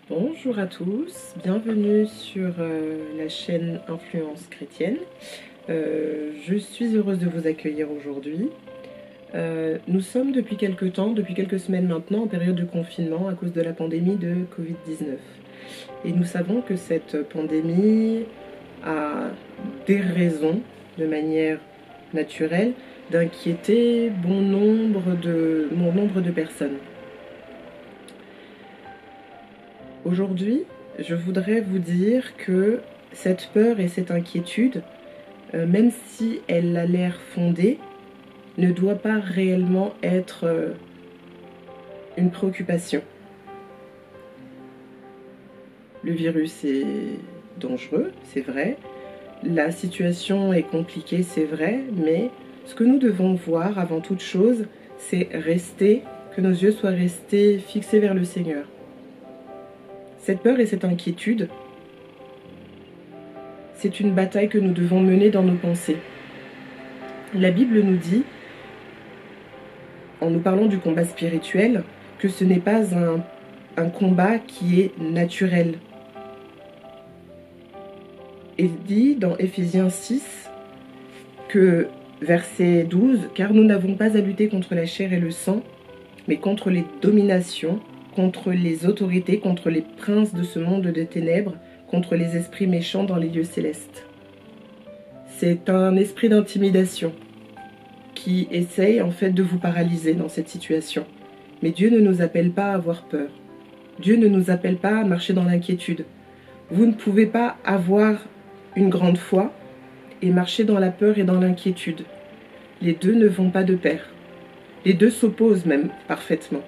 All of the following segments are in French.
Bonjour à tous, bienvenue sur la chaîne Influence Chrétienne. Je suis heureuse de vous accueillir aujourd'hui. Nous sommes depuis quelques temps, depuis quelques semaines maintenant, en période de confinement à cause de la pandémie de Covid-19. Et nous savons que cette pandémie a des raisons, de manière naturelle, d'inquiéter bon nombre de personnes. Aujourd'hui, je voudrais vous dire que cette peur et cette inquiétude, même si elle a l'air fondée, ne doit pas réellement être une préoccupation. Le virus est dangereux, c'est vrai. La situation est compliquée, c'est vrai, mais ce que nous devons voir avant toute chose, c'est que nos yeux soient restés fixés vers le Seigneur. Cette peur et cette inquiétude, c'est une bataille que nous devons mener dans nos pensées. La Bible nous dit, en nous parlant du combat spirituel, que ce n'est pas un combat qui est naturel. Il dit dans Éphésiens 6 que, verset 12, « Car nous n'avons pas à lutter contre la chair et le sang, mais contre les dominations, contre les autorités, contre les princes de ce monde de ténèbres, contre les esprits méchants dans les lieux célestes. » C'est un esprit d'intimidation qui essaye en fait de vous paralyser dans cette situation. Mais Dieu ne nous appelle pas à avoir peur. Dieu ne nous appelle pas à marcher dans l'inquiétude. Vous ne pouvez pas avoir une grande foi et marcher dans la peur et dans l'inquiétude. Les deux ne vont pas de pair. Les deux s'opposent même parfaitement.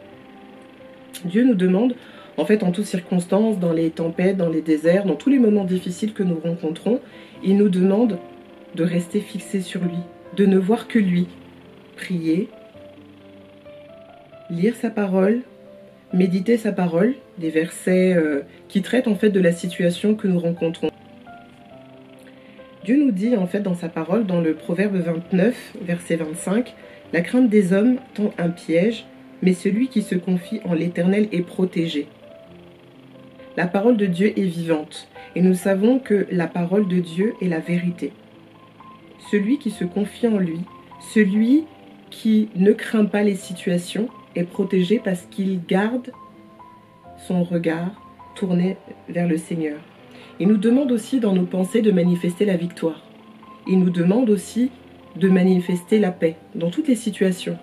Dieu nous demande, en fait, en toutes circonstances, dans les tempêtes, dans les déserts, dans tous les moments difficiles que nous rencontrons, il nous demande de rester fixés sur lui, de ne voir que lui, prier, lire sa parole, méditer sa parole, des versets qui traitent en fait de la situation que nous rencontrons. Dieu nous dit en fait dans sa parole, dans le Proverbe 29, verset 25, « La crainte des hommes tend un piège, mais celui qui se confie en l'Éternel est protégé. » La parole de Dieu est vivante, et nous savons que la parole de Dieu est la vérité. Celui qui se confie en lui, celui qui ne craint pas les situations, est protégé parce qu'il garde son regard tourné vers le Seigneur. Il nous demande aussi dans nos pensées de manifester la victoire. Il nous demande aussi de manifester la paix dans toutes les situations.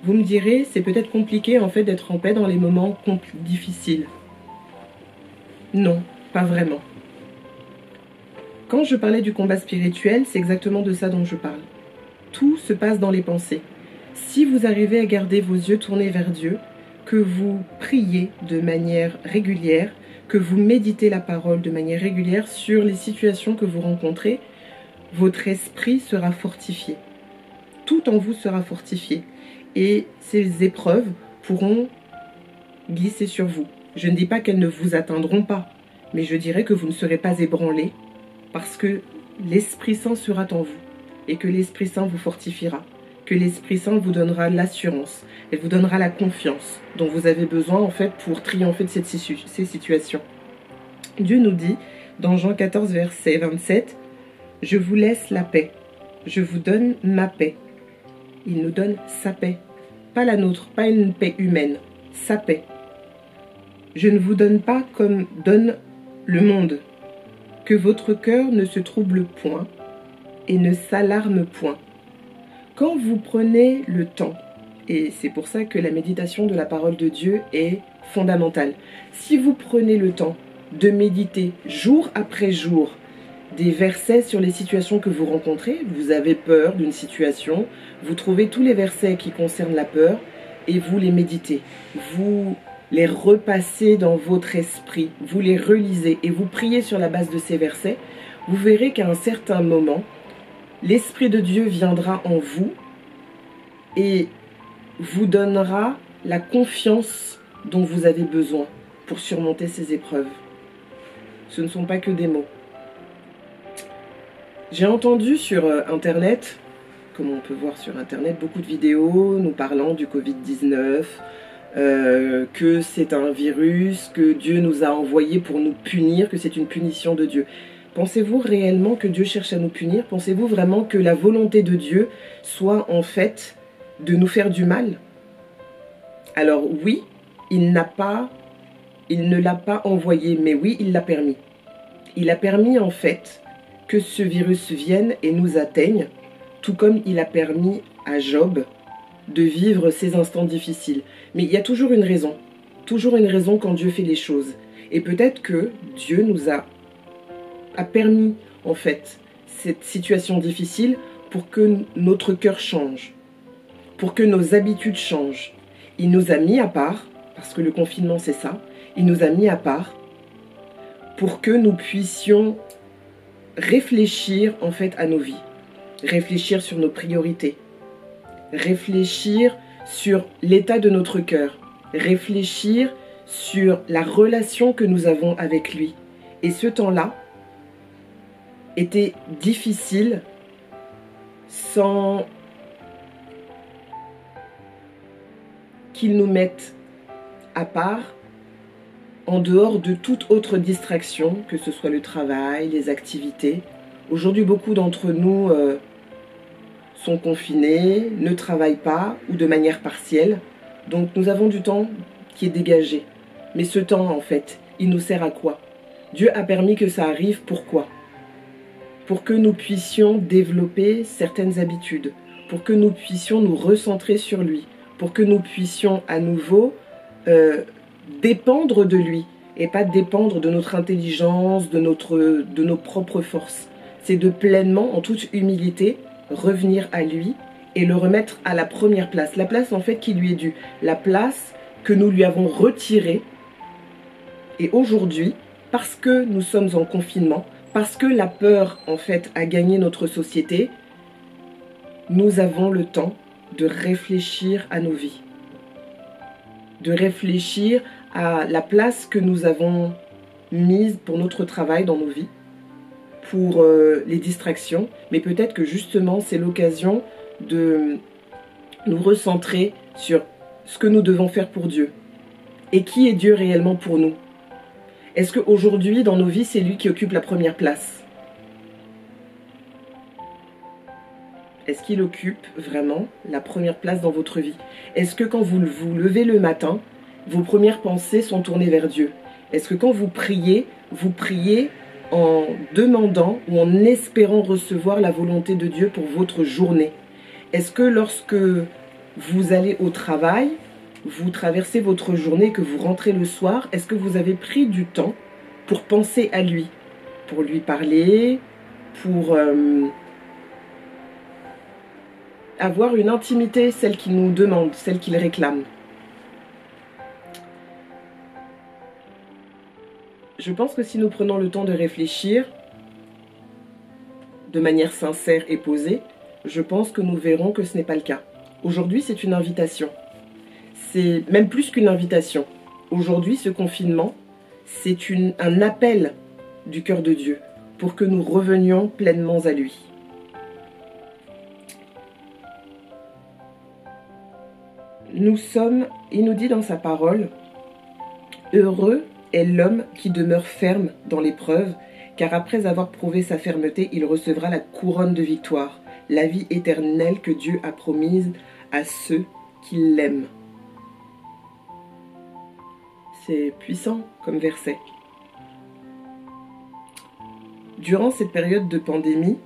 Vous me direz, c'est peut-être compliqué en fait d'être en paix dans les moments difficiles. Non, pas vraiment. Quand je parlais du combat spirituel, c'est exactement de ça dont je parle. Tout se passe dans les pensées. Si vous arrivez à garder vos yeux tournés vers Dieu, que vous priez de manière régulière, que vous méditez la parole de manière régulière sur les situations que vous rencontrez, votre esprit sera fortifié. Tout en vous sera fortifié. Et ces épreuves pourront glisser sur vous. Je ne dis pas qu'elles ne vous atteindront pas, mais je dirais que vous ne serez pas ébranlés parce que l'Esprit Saint sera en vous et que l'Esprit Saint vous fortifiera, que l'Esprit Saint vous donnera l'assurance et vous donnera la confiance dont vous avez besoin en fait pour triompher de ces situations. Dieu nous dit dans Jean 14 verset 27, « Je vous laisse la paix, je vous donne ma paix. » Il nous donne sa paix, pas la nôtre, pas une paix humaine, sa paix. Je ne vous donne pas comme donne le monde. Que votre cœur ne se trouble point et ne s'alarme point. Quand vous prenez le temps, et c'est pour ça que la méditation de la parole de Dieu est fondamentale, si vous prenez le temps de méditer jour après jour des versets sur les situations que vous rencontrez, vous avez peur d'une situation, vous trouvez tous les versets qui concernent la peur et vous les méditez. Vous les repassez dans votre esprit, vous les relisez et vous priez sur la base de ces versets, vous verrez qu'à un certain moment, l'Esprit de Dieu viendra en vous et vous donnera la confiance dont vous avez besoin pour surmonter ces épreuves. Ce ne sont pas que des mots. J'ai entendu sur Internet, comme on peut voir sur Internet, beaucoup de vidéos nous parlant du Covid-19, que c'est un virus, que Dieu nous a envoyé pour nous punir, que c'est une punition de Dieu. Pensez-vous réellement que Dieu cherche à nous punir? Pensez-vous vraiment que la volonté de Dieu soit en fait de nous faire du mal? Alors oui, il ne l'a pas envoyé, mais oui, il l'a permis. Il a permis en fait que ce virus vienne et nous atteigne, tout comme il a permis à Job de vivre ces instants difficiles. Mais il y a toujours une raison quand Dieu fait les choses. Et peut-être que Dieu nous a permis en fait cette situation difficile pour que notre cœur change, pour que nos habitudes changent. Il nous a mis à part, parce que le confinement c'est ça, il nous a mis à part pour que nous puissions réfléchir en fait à nos vies, réfléchir sur nos priorités, réfléchir sur l'état de notre cœur, réfléchir sur la relation que nous avons avec lui. Et ce temps-là était difficile sans qu'il nous mette à part, en dehors de toute autre distraction, que ce soit le travail, les activités. Aujourd'hui, beaucoup d'entre nous sont confinés, ne travaillent pas ou de manière partielle. Donc nous avons du temps qui est dégagé. Mais ce temps, en fait, il nous sert à quoi? Dieu a permis que ça arrive, pourquoi? Pour que nous puissions développer certaines habitudes, pour que nous puissions nous recentrer sur lui, pour que nous puissions à nouveau dépendre de lui et pas dépendre de notre intelligence, de nos propres forces. C'est de pleinement, en toute humilité, revenir à lui et le remettre à la première place. La place en fait qui lui est due. La place que nous lui avons retirée. Et aujourd'hui, parce que nous sommes en confinement, parce que la peur en fait a gagné notre société, nous avons le temps de réfléchir à nos vies. De réfléchir à la place que nous avons mise pour notre travail dans nos vies, pour les distractions, mais peut-être que justement c'est l'occasion de nous recentrer sur ce que nous devons faire pour Dieu. Et qui est Dieu réellement pour nous? Est-ce qu'aujourd'hui dans nos vies c'est lui qui occupe la première place? Est-ce qu'il occupe vraiment la première place dans votre vie? Est-ce que quand vous vous levez le matin, vos premières pensées sont tournées vers Dieu? Est-ce que quand vous priez en demandant ou en espérant recevoir la volonté de Dieu pour votre journée? Est-ce que lorsque vous allez au travail, vous traversez votre journée, que vous rentrez le soir, est-ce que vous avez pris du temps pour penser à lui, pour lui parler, pour avoir une intimité, celle qu'il nous demande, celle qu'il réclame? Je pense que si nous prenons le temps de réfléchir de manière sincère et posée, je pense que nous verrons que ce n'est pas le cas. Aujourd'hui, c'est une invitation. C'est même plus qu'une invitation. Aujourd'hui, ce confinement, c'est un appel du cœur de Dieu pour que nous revenions pleinement à lui. Il nous dit dans sa parole, « Heureux est l'homme qui demeure ferme dans l'épreuve, car après avoir prouvé sa fermeté, il recevra la couronne de victoire, la vie éternelle que Dieu a promise à ceux qui l'aiment. » C'est puissant comme verset. Durant cette période de pandémie,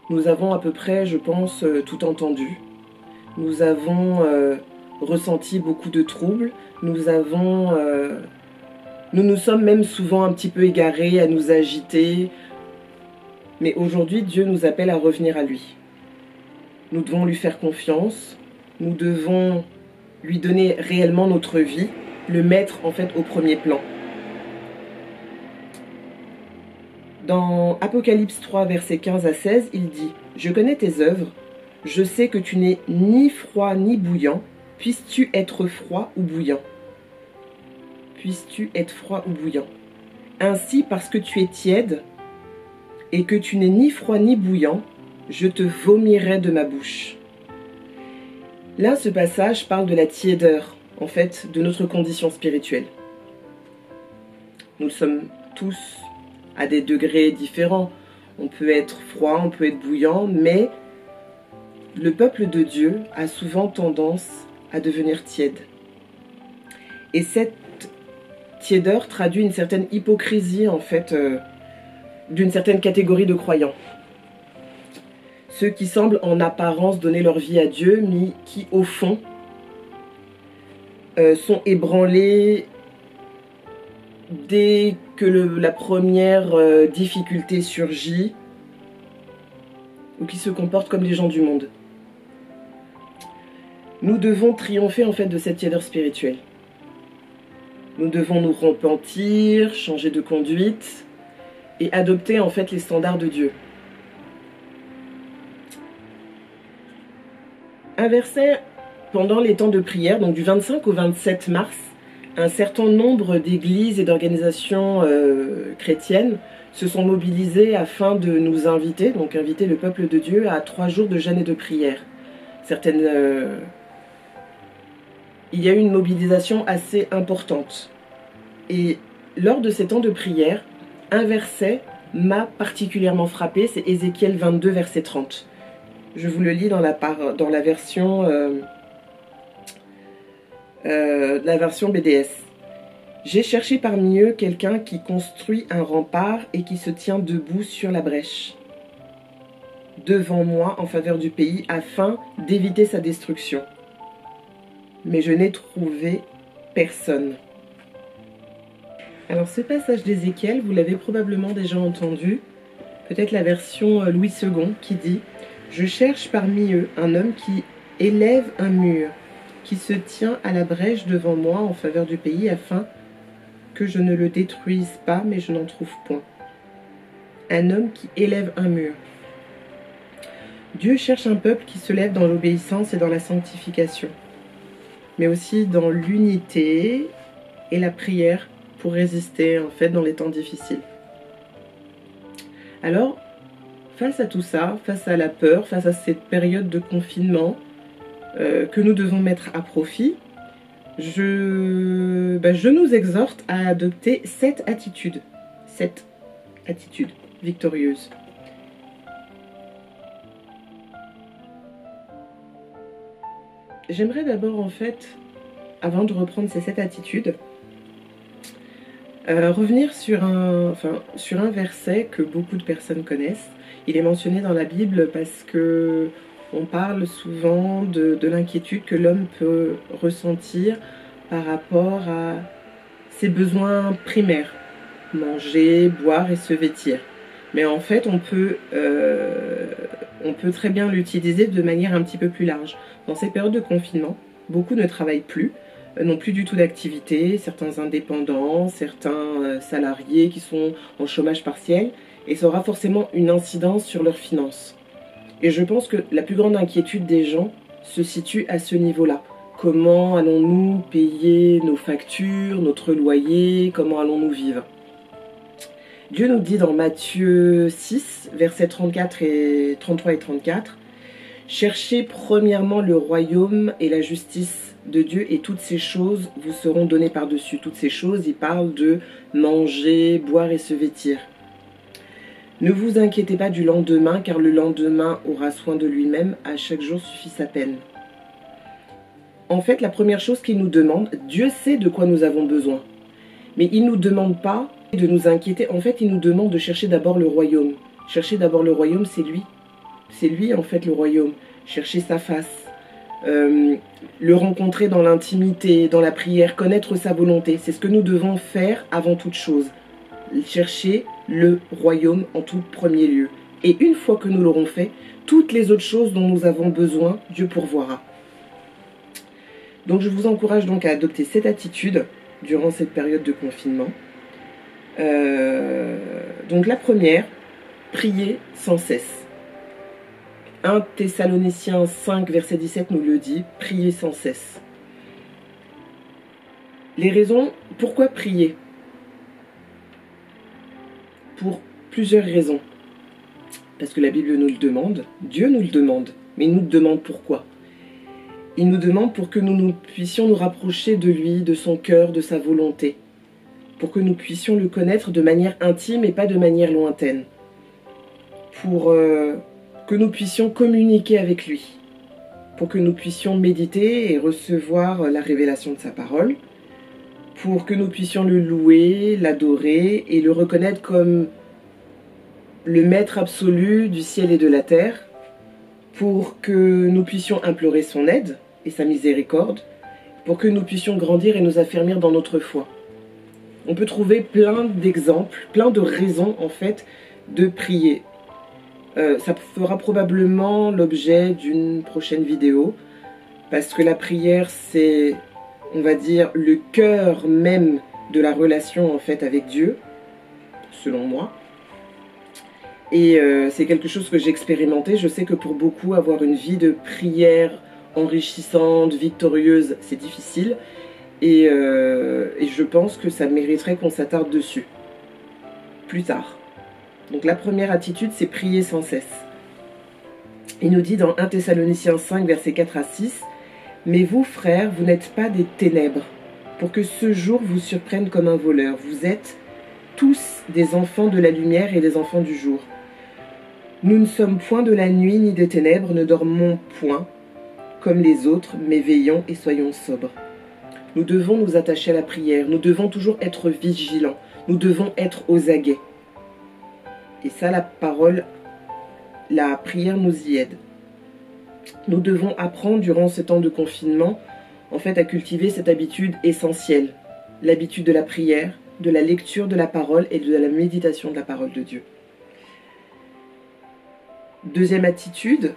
nous avons à peu près, je pense, tout entendu. Nous avons ressenti beaucoup de troubles. Nous nous sommes même souvent un petit peu égarés, à nous agiter. Mais aujourd'hui, Dieu nous appelle à revenir à lui. Nous devons lui faire confiance. Nous devons lui donner réellement notre vie, le mettre en fait au premier plan. Dans Apocalypse 3, versets 15 à 16, il dit « Je connais tes œuvres, je sais que tu n'es ni froid ni bouillant, puisses-tu être froid ou bouillant. Puisses-tu être froid ou bouillant. Ainsi, parce que tu es tiède et que tu n'es ni froid ni bouillant, je te vomirai de ma bouche. » Là, ce passage parle de la tiédeur, en fait, de notre condition spirituelle. Nous sommes tous à des degrés différents. On peut être froid, on peut être bouillant, mais le peuple de Dieu a souvent tendance à devenir tiède. Et cette tiédeur traduit une certaine hypocrisie, en fait, d'une certaine catégorie de croyants. Ceux qui semblent en apparence donner leur vie à Dieu, mais qui, au fond, sont ébranlés dès que la première difficulté surgit, ou qui se comportent comme les gens du monde. Nous devons triompher, en fait, de cette tiédeur spirituelle. Nous devons nous repentir, changer de conduite et adopter, en fait, les standards de Dieu. Un verset pendant les temps de prière, donc du 25 au 27 mars, un certain nombre d'églises et d'organisations chrétiennes se sont mobilisées afin de nous inviter, donc inviter le peuple de Dieu à 3 jours de jeûne et de prière. Il y a eu une mobilisation assez importante. Et lors de ces temps de prière, un verset m'a particulièrement frappé, c'est Ézéchiel 22, verset 30. Je vous le lis dans la version BDS. J'ai cherché parmi eux quelqu'un qui construit un rempart et qui se tient debout sur la brèche, devant moi en faveur du pays, afin d'éviter sa destruction. Mais je n'ai trouvé personne. Alors ce passage d'Ézéchiel, vous l'avez probablement déjà entendu, peut-être la version Louis II qui dit « Je cherche parmi eux un homme qui élève un mur, qui se tient à la brèche devant moi en faveur du pays, afin que je ne le détruise pas, mais je n'en trouve point. » Un homme qui élève un mur. Dieu cherche un peuple qui se lève dans l'obéissance et dans la sanctification, mais aussi dans l'unité et la prière pour résister, en fait, dans les temps difficiles. Alors, face à tout ça, face à la peur, face à cette période de confinement que nous devons mettre à profit, je nous exhorte à adopter cette attitude victorieuse. J'aimerais d'abord, en fait, avant de reprendre ces 7 attitudes, revenir sur un verset que beaucoup de personnes connaissent. Il est mentionné dans la Bible parce que on parle souvent de l'inquiétude que l'homme peut ressentir par rapport à ses besoins primaires, manger, boire et se vêtir. Mais en fait, on peut très bien l'utiliser de manière un petit peu plus large. Dans ces périodes de confinement, beaucoup ne travaillent plus, n'ont plus du tout d'activité, certains indépendants, certains salariés qui sont en chômage partiel, et ça aura forcément une incidence sur leurs finances. Et je pense que la plus grande inquiétude des gens se situe à ce niveau-là. Comment allons-nous payer nos factures, notre loyer, comment allons-nous vivre? Dieu nous dit dans Matthieu 6, versets 33 et 34, « Cherchez premièrement le royaume et la justice de Dieu et toutes ces choses vous seront données par-dessus. » Toutes ces choses, il parle de manger, boire et se vêtir. Ne vous inquiétez pas du lendemain, car le lendemain aura soin de lui-même, à chaque jour suffit sa peine. En fait, la première chose qu'il nous demande, Dieu sait de quoi nous avons besoin. Mais il ne nous demande pas de nous inquiéter. En fait, il nous demande de chercher d'abord le royaume. Chercher d'abord le royaume, c'est lui. C'est lui, en fait, le royaume. Chercher sa face. Le rencontrer dans l'intimité, dans la prière, connaître sa volonté. C'est ce que nous devons faire avant toute chose. Chercher le royaume en tout premier lieu. Et une fois que nous l'aurons fait, toutes les autres choses dont nous avons besoin, Dieu pourvoira. Donc je vous encourage donc à adopter cette attitude durant cette période de confinement. Donc la première, prier sans cesse. 1 Thessaloniciens 5, verset 17 nous le dit, prier sans cesse. Les raisons, pourquoi prier? Pour plusieurs raisons. Parce que la Bible nous le demande, Dieu nous le demande, mais il nous demande pourquoi. Il nous demande pour que nous puissions nous rapprocher de lui, de son cœur, de sa volonté. Pour que nous puissions le connaître de manière intime et pas de manière lointaine. Pour que nous puissions communiquer avec lui. Pour que nous puissions méditer et recevoir la révélation de sa parole. Pour que nous puissions le louer, l'adorer et le reconnaître comme le maître absolu du ciel et de la terre. Pour que nous puissions implorer son aide et sa miséricorde. Pour que nous puissions grandir et nous affermir dans notre foi. On peut trouver plein d'exemples, plein de raisons en fait de prier. Ça fera probablement l'objet d'une prochaine vidéo parce que la prière c'est, on va dire, le cœur même de la relation en fait avec Dieu, selon moi. Et c'est quelque chose que j'ai expérimenté. Je sais que pour beaucoup, avoir une vie de prière enrichissante, victorieuse, c'est difficile. Et je pense que ça mériterait qu'on s'attarde dessus plus tard. Donc la première attitude, c'est prier sans cesse. Il nous dit dans 1 Thessaloniciens 5, versets 4 à 6, « Mais vous, frères, vous n'êtes pas des ténèbres, pour que ce jour vous surprenne comme un voleur. Vous êtes tous des enfants de la lumière et des enfants du jour. Nous ne sommes point de la nuit ni des ténèbres, ne dormons point comme les autres, mais veillons et soyons sobres. » Nous devons nous attacher à la prière, nous devons toujours être vigilants, nous devons être aux aguets. Et ça, la parole, la prière nous y aide. Nous devons apprendre durant ce temps de confinement, en fait, à cultiver cette habitude essentielle, l'habitude de la prière, de la lecture de la parole et de la méditation de la parole de Dieu. Deuxième attitude,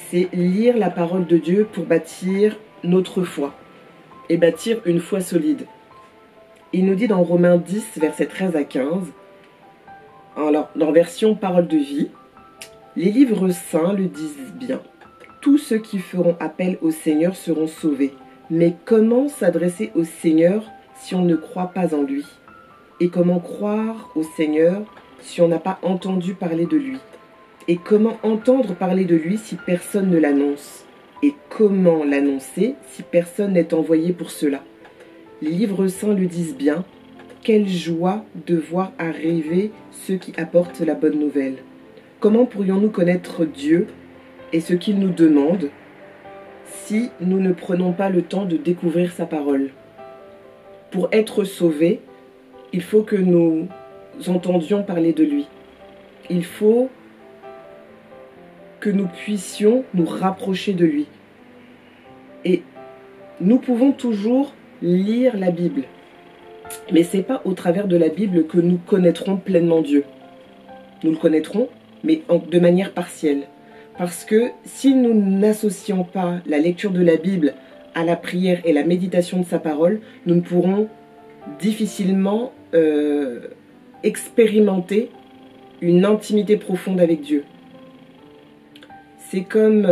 c'est lire la parole de Dieu pour bâtir notre foi et bâtir une foi solide. Il nous dit dans Romains 10, versets 13 à 15, alors dans version parole de vie, les livres saints le disent bien. Tous ceux qui feront appel au Seigneur seront sauvés. Mais comment s'adresser au Seigneur si on ne croit pas en lui? Et comment croire au Seigneur si on n'a pas entendu parler de lui? Et comment entendre parler de lui si personne ne l'annonce? Et comment l'annoncer si personne n'est envoyé pour cela? Les livres saints le disent bien. Quelle joie de voir arriver ceux qui apportent la bonne nouvelle. Comment pourrions-nous connaître Dieu et ce qu'il nous demande si nous ne prenons pas le temps de découvrir sa parole? Pour être sauvés, il faut que nous entendions parler de lui. Il faut que nous puissions nous rapprocher de lui. Et nous pouvons toujours lire la Bible. Mais ce n'est pas au travers de la Bible que nous connaîtrons pleinement Dieu. Nous le connaîtrons, mais de manière partielle. Parce que si nous n'associons pas la lecture de la Bible à la prière et la méditation de sa parole, nous ne pourrons difficilement expérimenter une intimité profonde avec Dieu. C'est comme...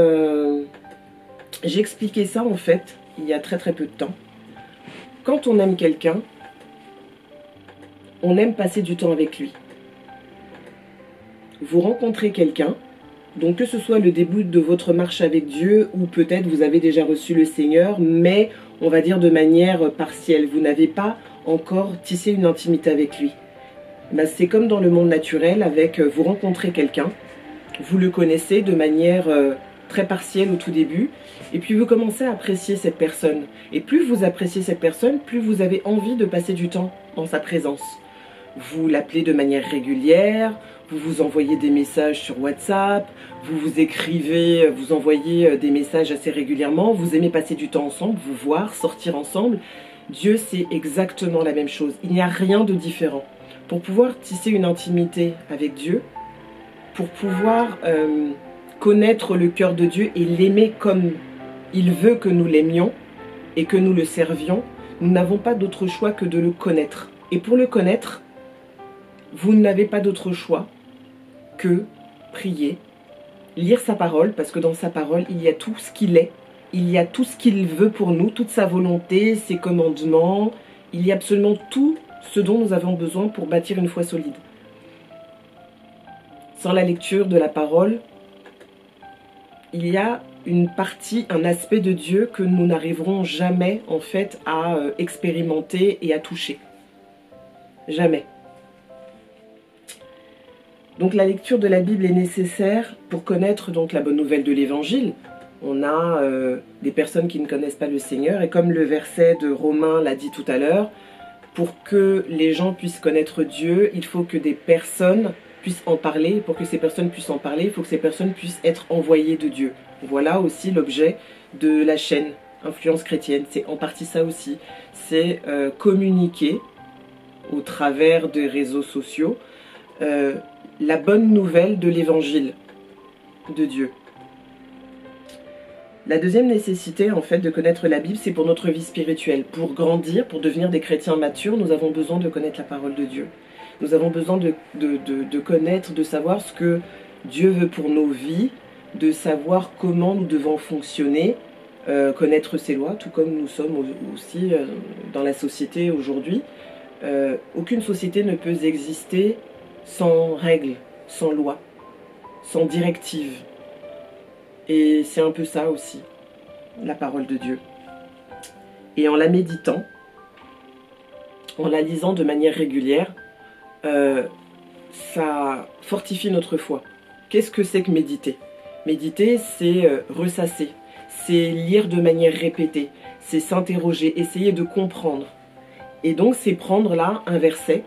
j'ai expliqué ça en fait, il y a très peu de temps. Quand on aime quelqu'un, on aime passer du temps avec lui. Vous rencontrez quelqu'un, donc que ce soit le début de votre marche avec Dieu ou peut-être vous avez déjà reçu le Seigneur, mais on va dire de manière partielle. Vous n'avez pas encore tissé une intimité avec lui. Ben, c'est comme dans le monde naturel, avec vous rencontrez quelqu'un, vous le connaissez de manière très partielle au tout début, et puis vous commencez à apprécier cette personne. Et plus vous appréciez cette personne, plus vous avez envie de passer du temps dans sa présence. Vous l'appelez de manière régulière, vous vous envoyez des messages sur WhatsApp, vous vous écrivez, vous envoyez des messages assez régulièrement, vous aimez passer du temps ensemble, vous voir, sortir ensemble. Dieu, c'est exactement la même chose. Il n'y a rien de différent. Pour pouvoir tisser une intimité avec Dieu, pour pouvoir connaître le cœur de Dieu et l'aimer comme il veut que nous l'aimions et que nous le servions, nous n'avons pas d'autre choix que de le connaître. Et pour le connaître, vous n'avez pas d'autre choix que prier, lire sa parole, parce que dans sa parole, il y a tout ce qu'il est, il y a tout ce qu'il veut pour nous, toute sa volonté, ses commandements, il y a absolument tout ce dont nous avons besoin pour bâtir une foi solide. Sans la lecture de la parole, il y a une partie, un aspect de Dieu que nous n'arriverons jamais en fait à expérimenter et à toucher. Jamais. Donc la lecture de la Bible est nécessaire pour connaître donc la bonne nouvelle de l'Évangile. On a des personnes qui ne connaissent pas le Seigneur, et comme le verset de Romains l'a dit tout à l'heure, pour que les gens puissent connaître Dieu, il faut que des personnes puissent en parler. Pour que ces personnes puissent en parler, il faut que ces personnes puissent être envoyées de Dieu. Voilà aussi l'objet de la chaîne Influence Chrétienne. C'est en partie ça aussi. C'est communiquer au travers des réseaux sociaux la bonne nouvelle de l'Évangile de Dieu. La deuxième nécessité, en fait, de connaître la Bible, c'est pour notre vie spirituelle. Pour grandir, pour devenir des chrétiens matures, nous avons besoin de connaître la parole de Dieu. Nous avons besoin de connaître, de savoir ce que Dieu veut pour nos vies, de savoir comment nous devons fonctionner, connaître ses lois, tout comme nous sommes aussi dans la société aujourd'hui. Aucune société ne peut exister sans règles, sans loi, sans directive. Et c'est un peu ça aussi, la parole de Dieu. Et en la méditant, en la lisant de manière régulière, ça fortifie notre foi. Qu'est-ce que c'est que méditer? Méditer, c'est ressasser, c'est lire de manière répétée, c'est s'interroger, essayer de comprendre. Et donc c'est prendre là un verset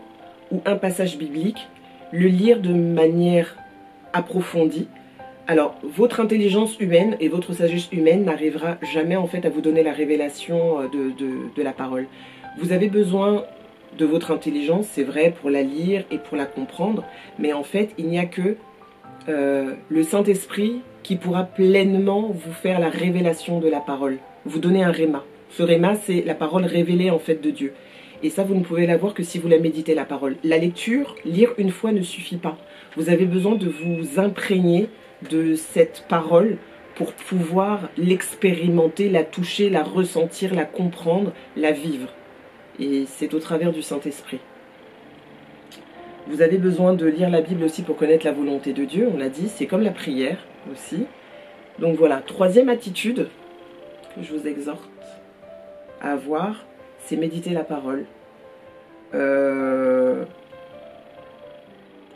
ou un passage biblique, le lire de manière approfondie. Alors, votre intelligence humaine et votre sagesse humaine n'arrivera jamais en fait à vous donner la révélation de la parole. Vous avez besoin de votre intelligence, c'est vrai, pour la lire et pour la comprendre, mais en fait, il n'y a que le Saint-Esprit qui pourra pleinement vous faire la révélation de la parole, vous donner un réma. Ce réma, c'est la parole révélée en fait de Dieu. Et ça, vous ne pouvez l'avoir que si vous la méditez, la parole. La lecture, lire une fois ne suffit pas. Vous avez besoin de vous imprégner de cette parole pour pouvoir l'expérimenter, la toucher, la ressentir, la comprendre, la vivre. Et c'est au travers du Saint-Esprit. Vous avez besoin de lire la Bible aussi pour connaître la volonté de Dieu, on l'a dit, c'est comme la prière aussi. Donc voilà, troisième attitude que je vous exhorte à avoir, c'est méditer la parole. Je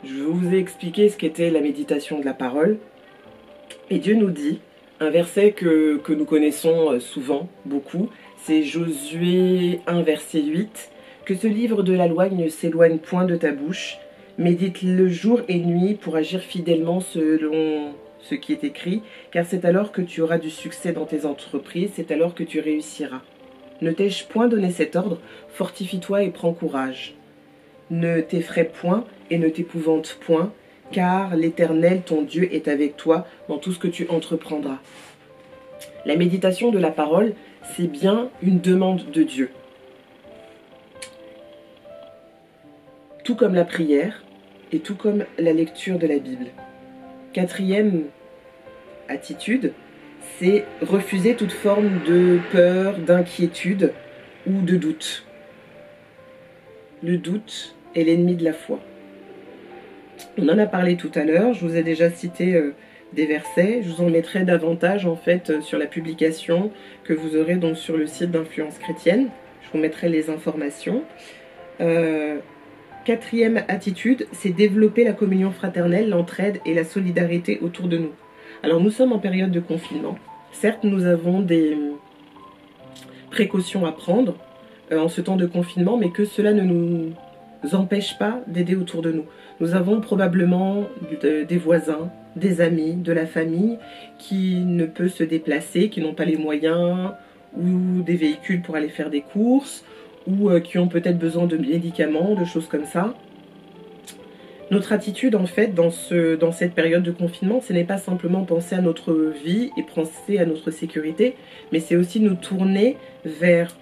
vous ai expliqué ce qu'était la méditation de la parole. Et Dieu nous dit, un verset que nous connaissons souvent, beaucoup, c'est Josué 1, verset 8, « Que ce livre de la loi ne s'éloigne point de ta bouche, médite-le jour et nuit pour agir fidèlement selon ce qui est écrit, car c'est alors que tu auras du succès dans tes entreprises, c'est alors que tu réussiras. Ne t'ai-je point donné cet ordre, fortifie-toi et prends courage. Ne t'effraie point et ne t'épouvante point, car l'Éternel, ton Dieu, est avec toi dans tout ce que tu entreprendras. » La méditation de la parole, c'est bien une demande de Dieu. Tout comme la prière et tout comme la lecture de la Bible. Quatrième attitude, c'est refuser toute forme de peur, d'inquiétude ou de doute. Le doute est l'ennemi de la foi. On en a parlé tout à l'heure, je vous ai déjà cité des versets, je vous en mettrai davantage en fait sur la publication que vous aurez donc sur le site d'Influence Chrétienne. Je vous mettrai les informations. Quatrième attitude, c'est développer la communion fraternelle, l'entraide et la solidarité autour de nous. Alors nous sommes en période de confinement. Certes, nous avons des précautions à prendre en ce temps de confinement, mais que cela ne nous empêche pas d'aider autour de nous. Nous avons probablement des voisins, des amis, de la famille qui ne peuvent se déplacer, qui n'ont pas les moyens ou des véhicules pour aller faire des courses ou qui ont peut-être besoin de médicaments, de choses comme ça. Notre attitude en fait dans cette période de confinement, ce n'est pas simplement penser à notre vie et penser à notre sécurité, mais c'est aussi nous tourner vers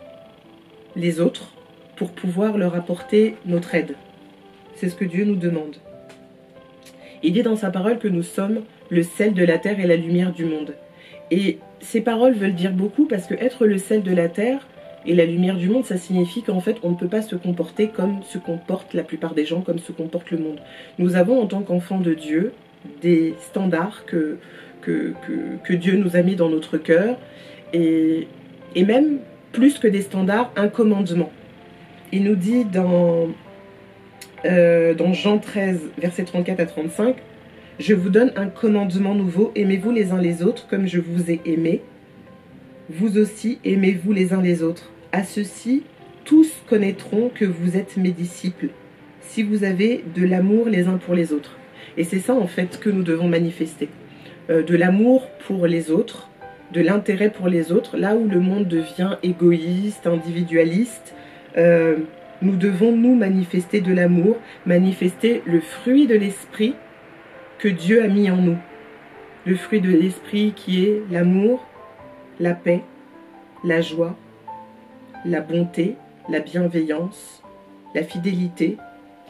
les autres pour pouvoir leur apporter notre aide. C'est ce que Dieu nous demande. Il dit dans sa parole que nous sommes le sel de la terre et la lumière du monde. Et ces paroles veulent dire beaucoup parce que être le sel de la terre et la lumière du monde, ça signifie qu'en fait, on ne peut pas se comporter comme se comportent la plupart des gens, comme se comporte le monde. Nous avons, en tant qu'enfants de Dieu, des standards que que Dieu nous a mis dans notre cœur, et même plus que des standards, un commandement. Il nous dit dans Jean 13, versets 34 à 35, « Je vous donne un commandement nouveau, aimez-vous les uns les autres comme je vous ai aimé. Vous aussi aimez-vous les uns les autres. À ceci, tous connaîtront que vous êtes mes disciples, si vous avez de l'amour les uns pour les autres. » Et c'est ça en fait que nous devons manifester. De l'amour pour les autres, de l'intérêt pour les autres, là où le monde devient égoïste, individualiste, nous devons nous manifester de l'amour, manifester le fruit de l'esprit que Dieu a mis en nous. Le fruit de l'esprit qui est l'amour, la paix, la joie, la bonté, la bienveillance, la fidélité,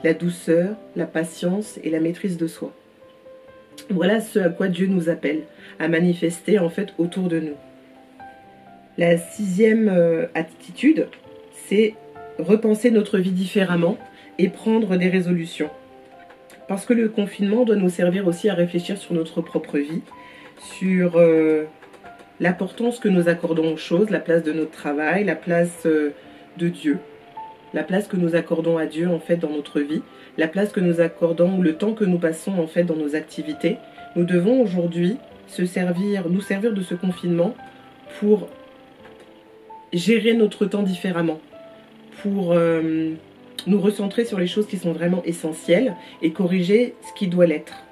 la douceur, la patience et la maîtrise de soi. Voilà ce à quoi Dieu nous appelle, à manifester en fait autour de nous. La 6e attitude, c'est repenser notre vie différemment et prendre des résolutions. Parce que le confinement doit nous servir aussi à réfléchir sur notre propre vie, sur l'importance que nous accordons aux choses, la place de notre travail, la place de Dieu, la place que nous accordons à Dieu en fait dans notre vie, la place que nous accordons, le temps que nous passons en fait dans nos activités. Nous devons aujourd'hui nous servir de ce confinement pour gérer notre temps différemment, pour nous recentrer sur les choses qui sont vraiment essentielles et corriger ce qui doit l'être.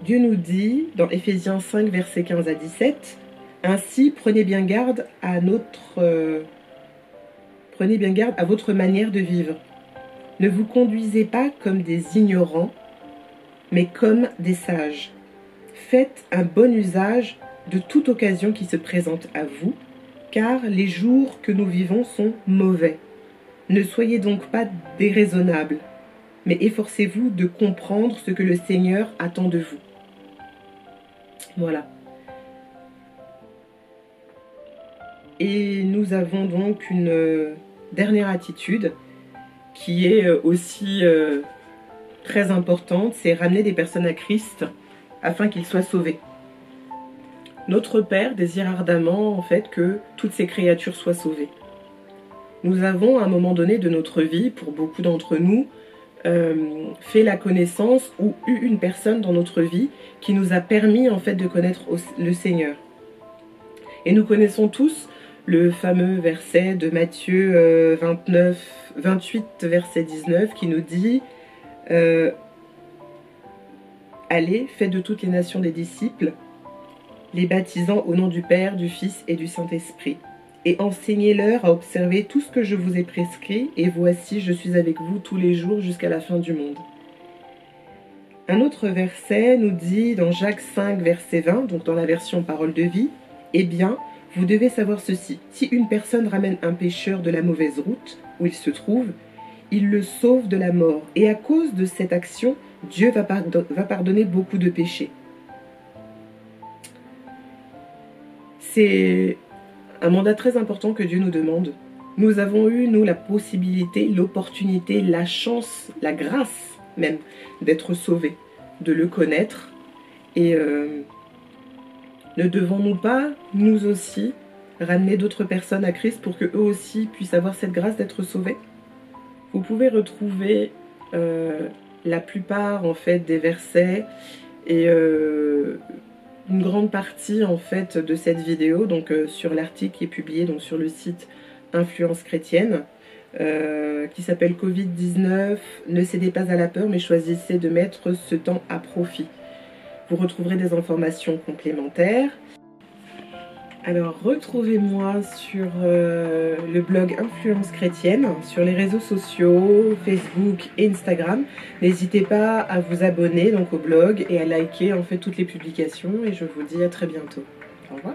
Dieu nous dit dans Éphésiens 5, versets 15 à 17, « Ainsi, prenez bien garde à votre manière de vivre. Ne vous conduisez pas comme des ignorants, mais comme des sages. Faites un bon usage de toute occasion qui se présente à vous, car les jours que nous vivons sont mauvais. Ne soyez donc pas déraisonnables, mais efforcez-vous de comprendre ce que le Seigneur attend de vous. » Voilà. Et nous avons donc une dernière attitude qui est aussi très importante, c'est ramener des personnes à Christ afin qu'ils soient sauvés. Notre Père désire ardemment en fait que toutes ces créatures soient sauvées. Nous avons à un moment donné de notre vie, pour beaucoup d'entre nous, fait la connaissance ou eu une personne dans notre vie qui nous a permis en fait de connaître le Seigneur. Et nous connaissons tous le fameux verset de Matthieu 28, verset 19, qui nous dit « Allez, faites de toutes les nations des disciples, les baptisant au nom du Père, du Fils et du Saint-Esprit, et enseignez-leur à observer tout ce que je vous ai prescrit, et voici, je suis avec vous tous les jours jusqu'à la fin du monde. » Un autre verset nous dit dans Jacques 5, verset 20, donc dans la version Parole de vie, « Eh bien, vous devez savoir ceci, si une personne ramène un pécheur de la mauvaise route où il se trouve, il le sauve de la mort. Et à cause de cette action, Dieu va pardonner beaucoup de péchés. » C'est un mandat très important que Dieu nous demande. Nous avons eu, nous, la possibilité, l'opportunité, la chance, la grâce même d'être sauvés, de le connaître. Et ne devons-nous pas, nous aussi, ramener d'autres personnes à Christ pour qu'eux aussi puissent avoir cette grâce d'être sauvés? Vous pouvez retrouver la plupart en fait des versets et une grande partie en fait de cette vidéo donc sur l'article qui est publié donc sur le site Influence Chrétienne qui s'appelle Covid-19, ne cédez pas à la peur mais choisissez de mettre ce temps à profit. Vous retrouverez des informations complémentaires. Alors, retrouvez-moi sur le blog Influence Chrétienne, sur les réseaux sociaux, Facebook et Instagram. N'hésitez pas à vous abonner donc au blog et à liker en fait toutes les publications. Et je vous dis à très bientôt. Au revoir.